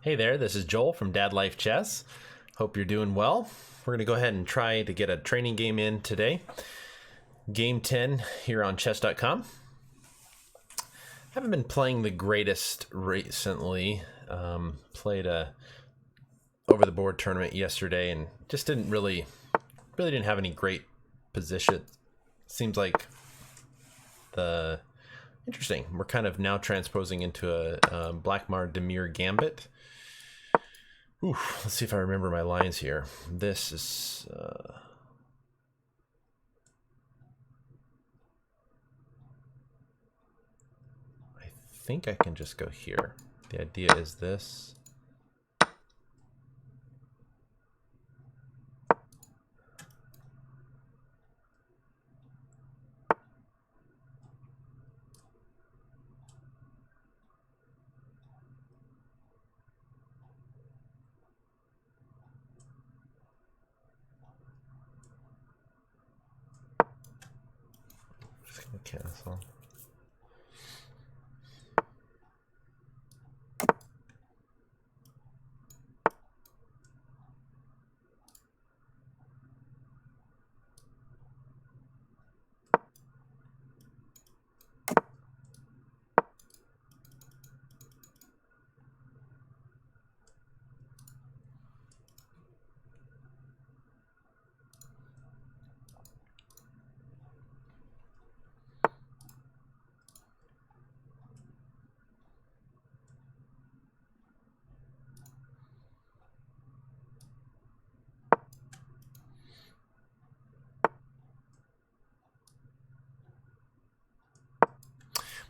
Hey there, this is Joel from Dad Life Chess. Hope you're doing well. We're going to go ahead and try to get a training game in today. Game 10 here on chess.com. Haven't been playing the greatest recently. Played a over-the-board tournament yesterday and just really didn't have any great position. Seems like interesting. We're kind of now transposing into a Blackmar Diemer Gambit. Ooh, let's see if I remember my lines here. This is I think I can just go here. The idea is this. Just gonna cancel.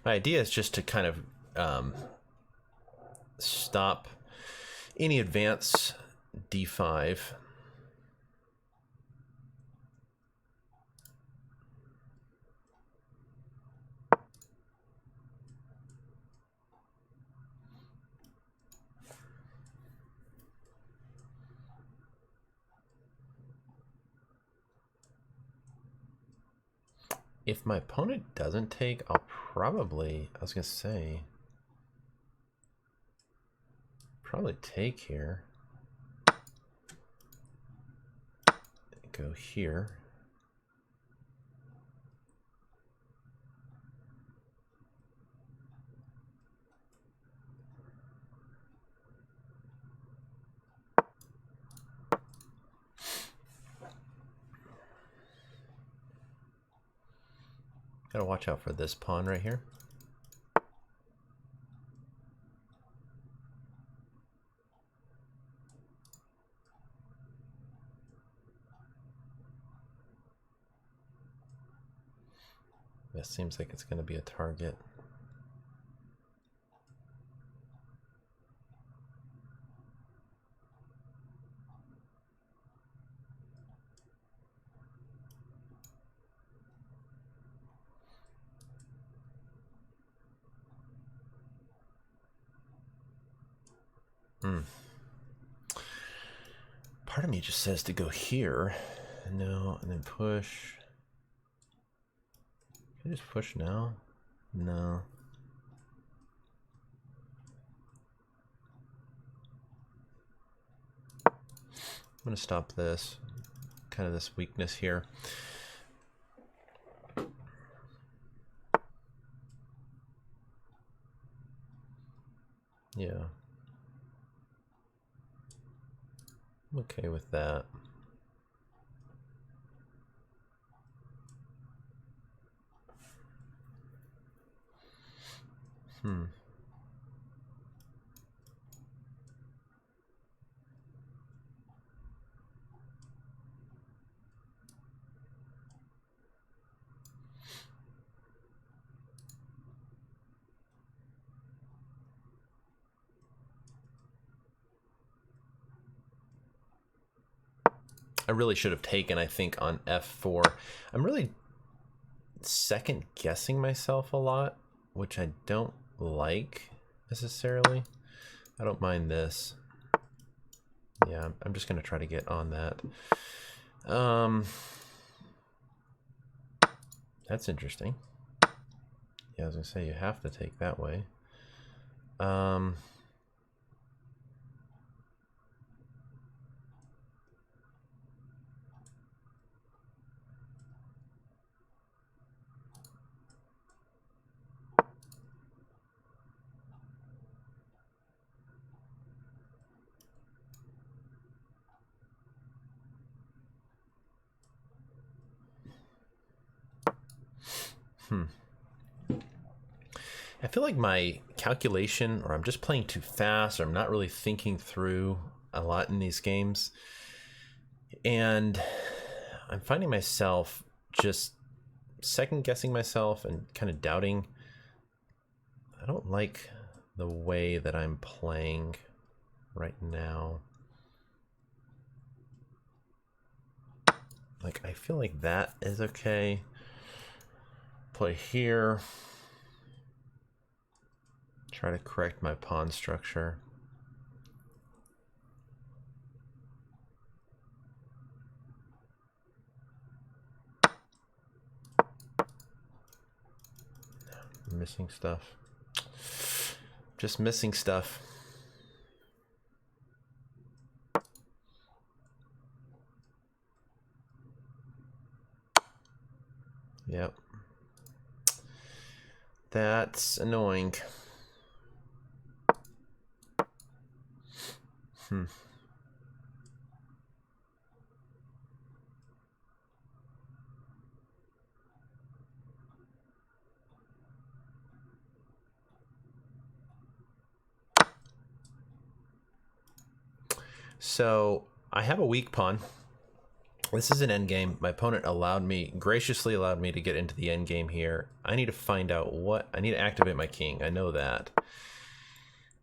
My idea is just to kind of stop any advance d5. If my opponent doesn't take, I'll probably, I was gonna say, probably take here. Go here. Gotta watch out for this pawn right here. That seems like it's gonna be a target. Part of me just says to go here. No, and then push. Can I just push now? No. I'm gonna stop this. Kind of this weakness here. Yeah. I'm okay with that. I really should have taken, I think, on f4. I'm really second guessing myself a lot, which I don't like necessarily. I don't mind this. Yeah, I'm just gonna try to get on that. That's interesting. Yeah, I was gonna say you have to take that way. I feel like my calculation, or I'm just playing too fast, or I'm not really thinking through a lot in these games. And I'm finding myself just second guessing myself and kind of doubting. I don't like the way that I'm playing right now. Like, I feel like that is okay. Play here. Try to correct my pawn structure. Missing stuff. Just missing stuff. Yep. That's annoying. So I have a weak pawn. This is an endgame. My opponent graciously allowed me to get into the endgame here. I need to find out I need to activate my king. I know that.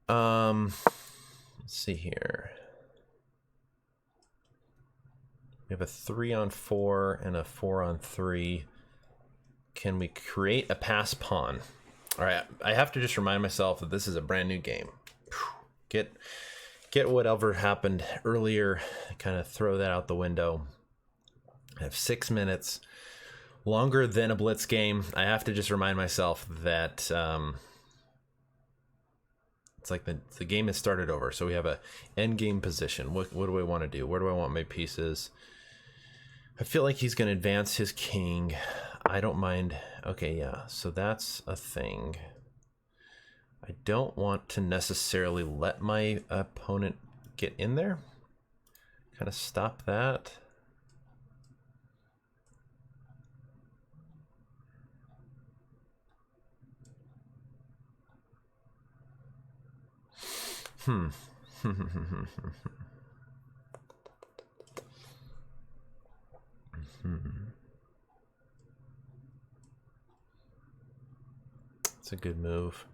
Let's see here. We have a 3-on-4 and a 4-on-3. Can we create a pass pawn? All right, I have to just remind myself that this is a brand new game. Get whatever happened earlier, kind of throw that out the window. I have 6 minutes, longer than a blitz game. I have to just remind myself that it's like the game has started over. So we have a end game position. What do I want to do? Where do I want my pieces? I feel like he's going to advance his king. I don't mind. Okay, yeah, so that's a thing. I don't want to necessarily let my opponent get in there. Kind of stop that. It's a good move.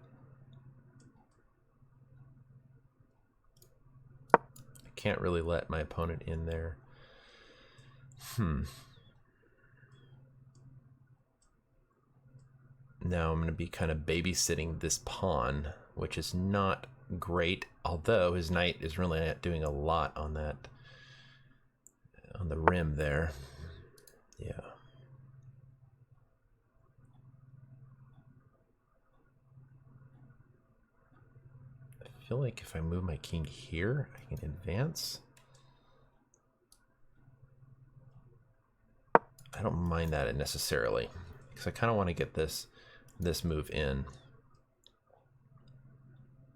I can't really let my opponent in there. Now I'm going to be kind of babysitting this pawn, which is not great, although his knight is really not doing a lot on that, on the rim there. Yeah. I feel like if I move my king here, I can advance. I don't mind that necessarily, because I kind of want to get this move in.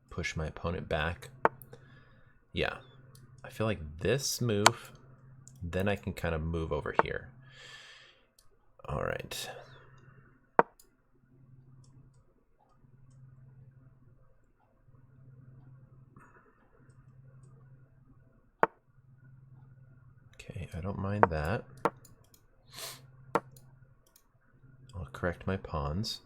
Push my opponent back. Yeah. I feel like this move, then I can kind of move over here. All right. Okay, I don't mind that. I'll correct my pawns.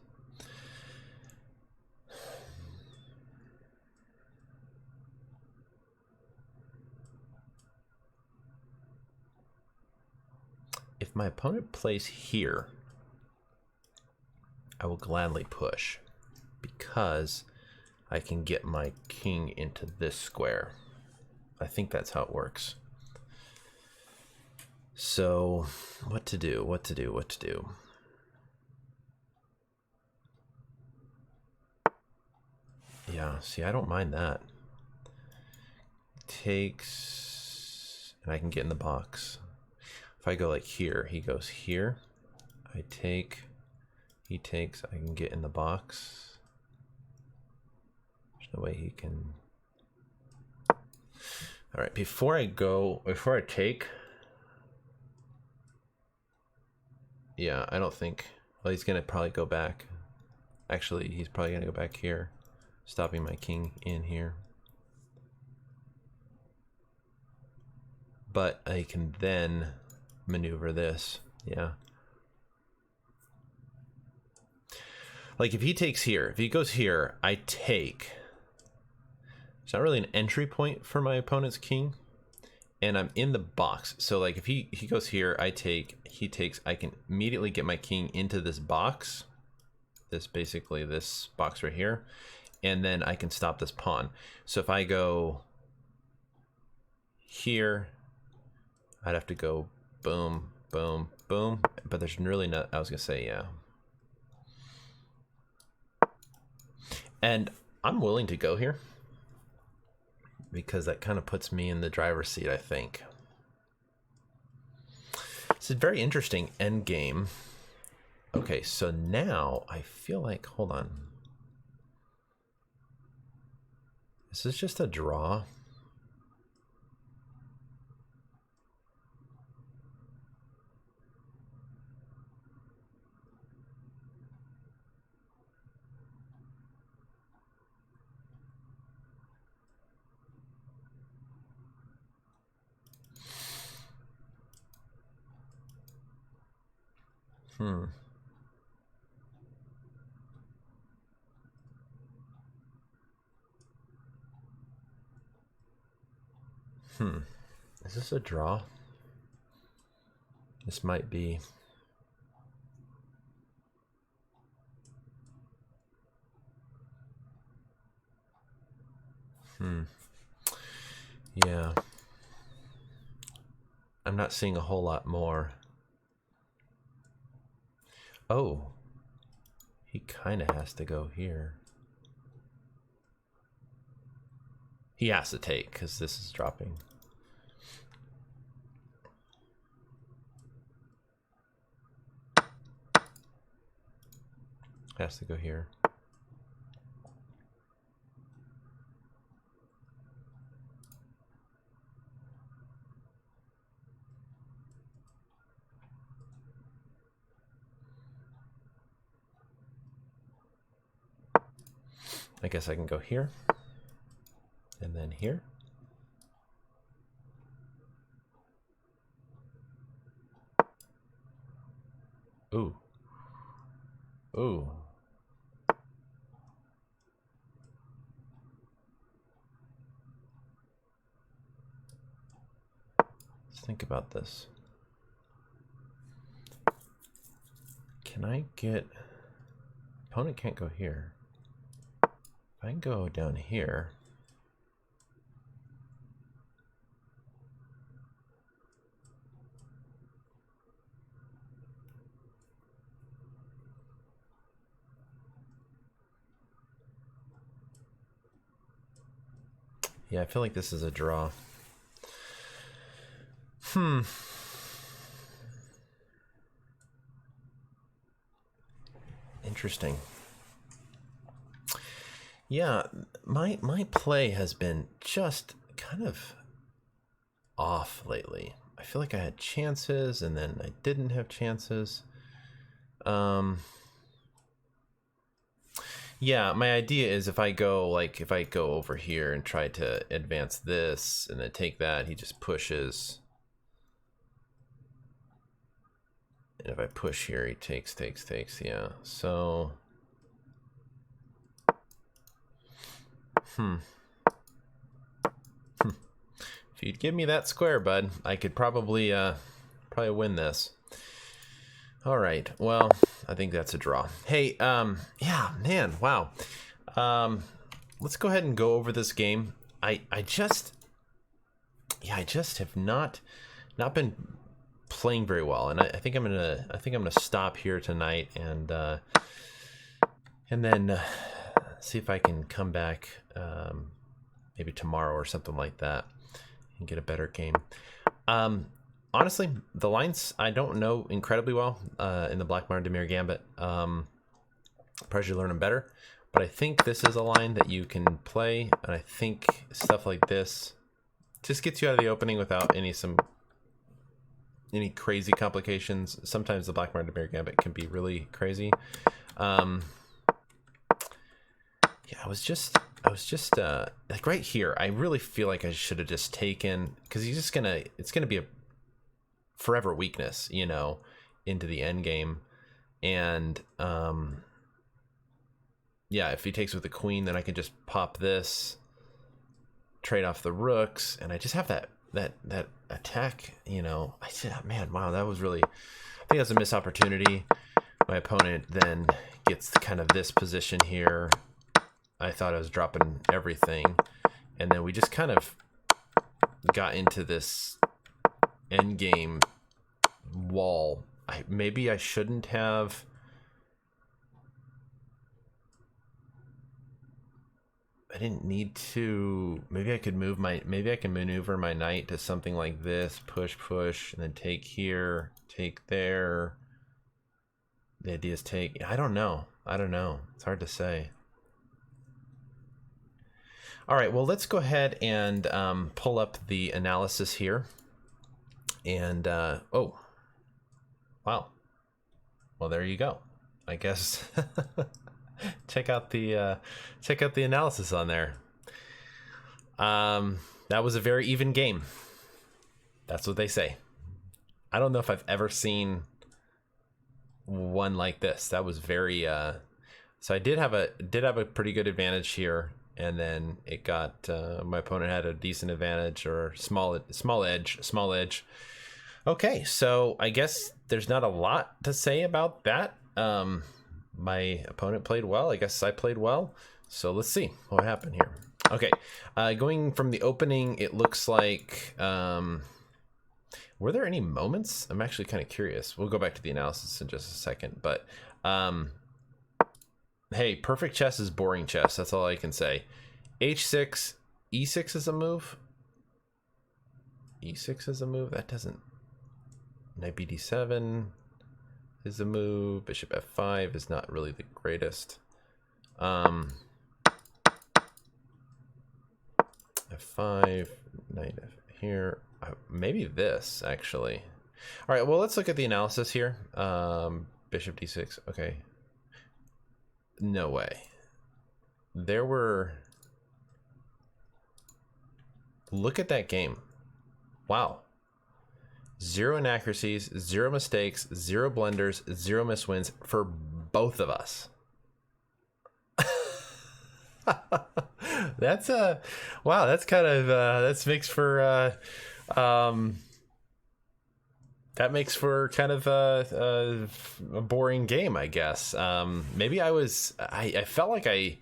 If my opponent plays here, I will gladly push because I can get my king into this square. I think that's how it works. So, what to do? Yeah, see, I don't mind that. Takes, and I can get in the box. If I go like here, he goes here. I take, he takes, I can get in the box. There's no way he can. All right, before I take, yeah, I don't think Well, he's gonna probably go back. Actually, he's probably gonna go back here, stopping my king in here. But I can then maneuver this. Yeah. Like if he takes here, if he goes here, I take. It's not really an entry point for my opponent's king. And I'm in the box. So like if he goes here, I take, he takes, I can immediately get my king into this box. This basically this box right here. And then I can stop this pawn. So if I go here, I'd have to go boom, boom, boom. But there's really not, I was gonna say, yeah. And I'm willing to go here, because that kind of puts me in the driver's seat, I think. It's a very interesting end game. Okay, so now I feel like, hold on. Is this just a draw? Is this a draw? This might be. Yeah. I'm not seeing a whole lot more. Oh. He kind of has to go here. He has to take, because this is dropping. Has to go here. I guess I can go here. And then here. Ooh. Ooh. Let's think about this. Can I get... Opponent can't go here. If I can go down here... Yeah, I feel like this is a draw. Interesting. Yeah, my play has been just kind of off lately. I feel like I had chances and then I didn't have chances. Yeah, my idea is if I go over here and try to advance this and then take that, he just pushes. And if I push here, he takes, yeah. So if you'd give me that square, bud, I could probably win this. All right, well, I think that's a draw. Hey, yeah, man, wow. Let's go ahead and go over this game. I just have not been playing very well, and I think I'm gonna stop here tonight and then see if I can come back maybe tomorrow or something like that and get a better game. Honestly, the lines I don't know incredibly well in the Blackmar Diemer Gambit. Probably should learn them better, but I think this is a line that you can play, and I think stuff like this just gets you out of the opening without any any crazy complications. Sometimes the Blackmar Diemer Gambit can be really crazy. Yeah, I was just like right here. I really feel like I should have just taken, because it's gonna be a forever weakness, you know, into the end game. And yeah, if he takes with the queen, then I can just pop this, trade off the rooks, and I just have that attack, you know. I said, man, wow, that was really, I think that's a missed opportunity. My opponent then gets kind of this position here. I thought I was dropping everything, and then we just kind of got into this end game wall. Maybe I shouldn't have. I didn't need to. Maybe I could maybe I can maneuver my knight to something like this, push, and then take here, take there. The idea is take. I don't know. It's hard to say. All right, well, let's go ahead and pull up the analysis here. And oh, wow. Well, there you go. I guess check out the analysis on there. That was a very even game. That's what they say. I don't know if I've ever seen one like this. That was very so I did have a pretty good advantage here, and then it got my opponent had a decent advantage, or small edge. Okay, so I guess there's not a lot to say about that. My opponent played well. I guess I played well. So let's see what happened here. Okay, going from the opening, it looks like, were there any moments? I'm actually kind of curious. We'll go back to the analysis in just a second, but hey, perfect chess is boring chess. That's all I can say. H6, E6 is a move. E6 is a move. That doesn't. Knight BD7 is a move. Bishop F5 is not really the greatest. F5, knight F here. Maybe this, actually. All right, well, let's look at the analysis here. Bishop D6, okay. No way. There were... Look at that game. Wow. 0 inaccuracies, 0 mistakes, 0 blunders, 0 miswins for both of us. That's wow, that's kind of that makes for that makes for kind of a boring game, I guess. Maybe I felt like I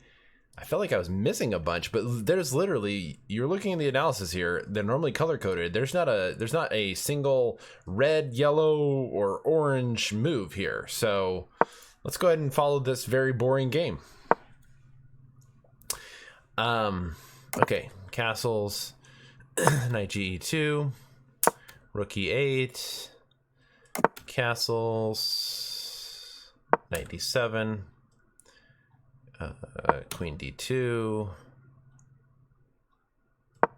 was missing a bunch, but there's literally, you're looking at the analysis here, they're normally color coded. There's not a single red, yellow, or orange move here. So let's go ahead and follow this very boring game. Okay, castles, knight Ge2, rook E8, castles, knight D7, queen D2,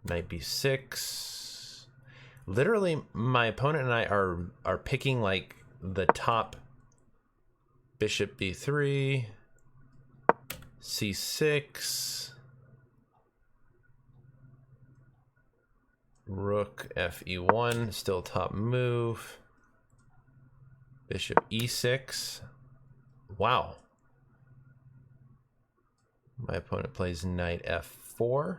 knight B6. Literally, my opponent and I are picking like the top. Bishop B3, C6, rook FE1, still top move. Bishop E6. Wow. My opponent plays knight F4.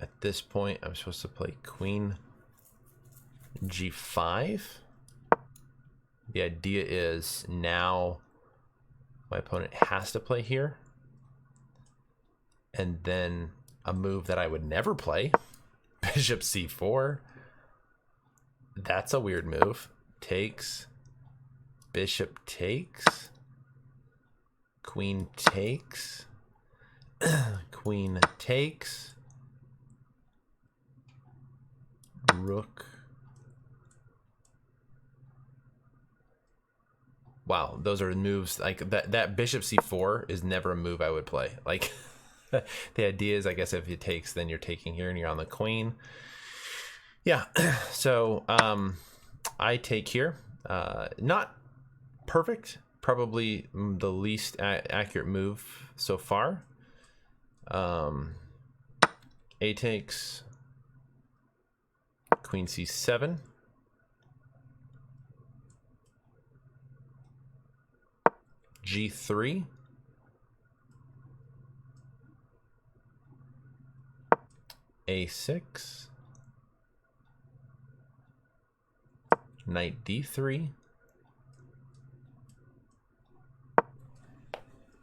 At this point, I'm supposed to play queen G5. The idea is now my opponent has to play here. And then a move that I would never play, Bishop C4. That's a weird move. Takes, bishop takes, queen takes, queen takes, rook. Wow, those are moves like that. Bishop C4 is never a move I would play. Like, The idea is, I guess, if it takes, then you're taking here and you're on the queen. Yeah, so I take here. Not perfect, probably the least accurate move so far. A takes, queen c7. G3. A6. Knight d3.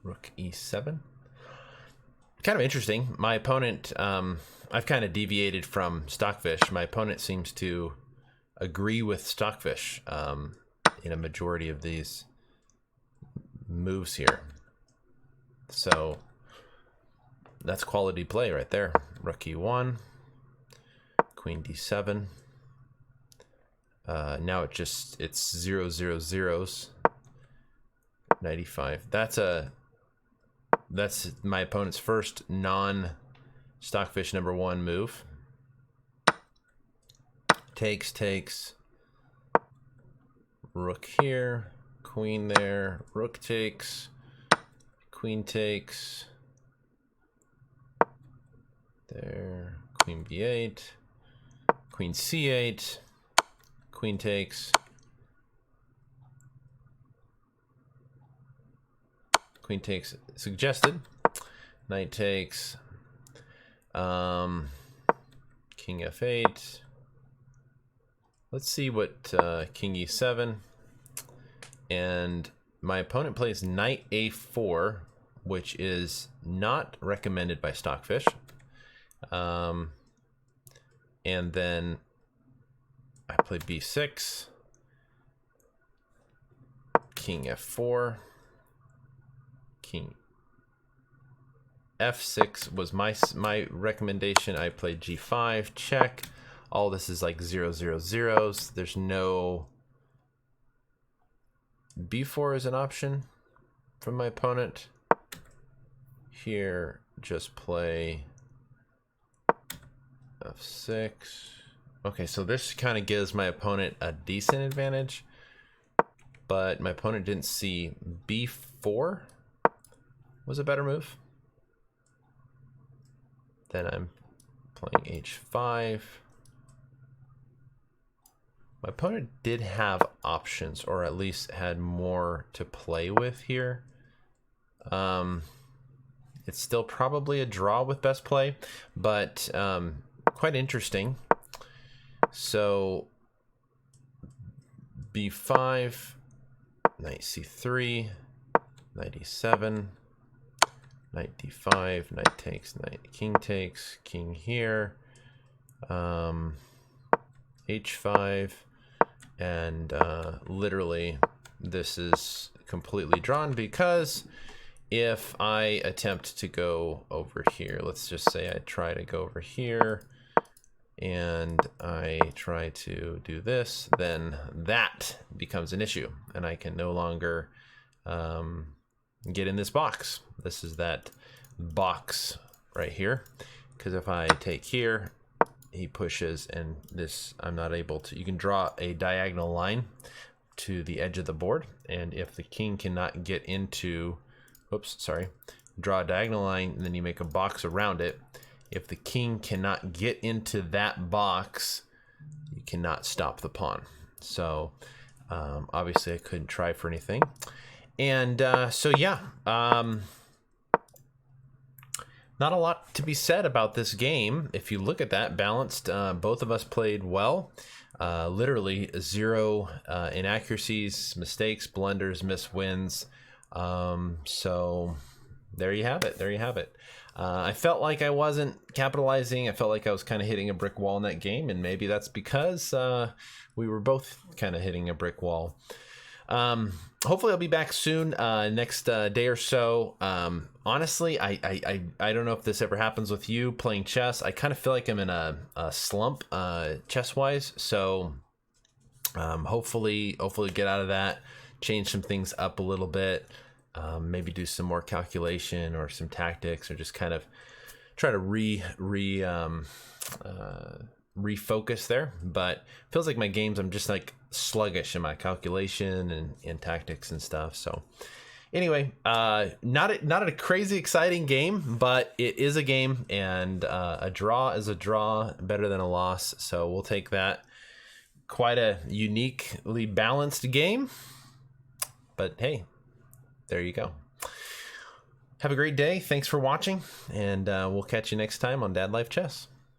Rook e7. Kind of interesting. My opponent, I've kind of deviated from Stockfish. My opponent seems to agree with Stockfish in a majority of these moves here. So that's quality play right there. Rook e1, queen d7. Now it's 0 0 0s. 95. That's my opponent's first non-Stockfish #1 move. Takes. Rook here, queen there, rook takes, queen takes. There, queen b8, queen c8, queen takes, queen takes suggested, knight takes, king f8. Let's see what king e7, and my opponent plays knight a4, which is not recommended by Stockfish. And then I play b6, king f4, king f6 was my recommendation. I played g5, check. All this is like 0 0 0s. There's no b4 is an option from my opponent. Here, just play f6. Okay, so this kind of gives my opponent a decent advantage, but my opponent didn't see b4 was a better move. Then I'm playing h5. My opponent did have options, or at least had more to play with here. It's still probably a draw with best play, but quite interesting. So b5, knight c3, knight e7, knight d5, knight takes, king takes, king here, h5, and literally this is completely drawn, because if I attempt to go over here, let's just say I try to go over here and I try to do this, then that becomes an issue and I can no longer get in this box. This is that box right here, because if I take here, he pushes, and this I'm not able to. You can draw a diagonal line to the edge of the board, and if the king cannot get into, draw a diagonal line, and then you make a box around it. If the king cannot get into that box, you cannot stop the pawn. So obviously I couldn't try for anything. And so yeah, not a lot to be said about this game. If you look at that, balanced, both of us played well. Literally 0 inaccuracies, mistakes, blunders, miss wins. So there you have it. I felt like I wasn't capitalizing. I felt like I was kind of hitting a brick wall in that game, and maybe that's because we were both kind of hitting a brick wall. Hopefully I'll be back soon, next day or so. Honestly, I don't know if this ever happens with you playing chess. I kind of feel like I'm in a slump chess wise. So hopefully get out of that, change some things up a little bit. maybe do some more calculation or some tactics, or just kind of try to refocus there. But feels like my games, I'm just like sluggish in my calculation and tactics and stuff. So anyway, not a crazy exciting game, but it is a game, and a draw is a draw, better than a loss. So we'll take that. Quite a uniquely balanced game, but hey, there you go. Have a great day. Thanks for watching, and we'll catch you next time on Dad Life Chess.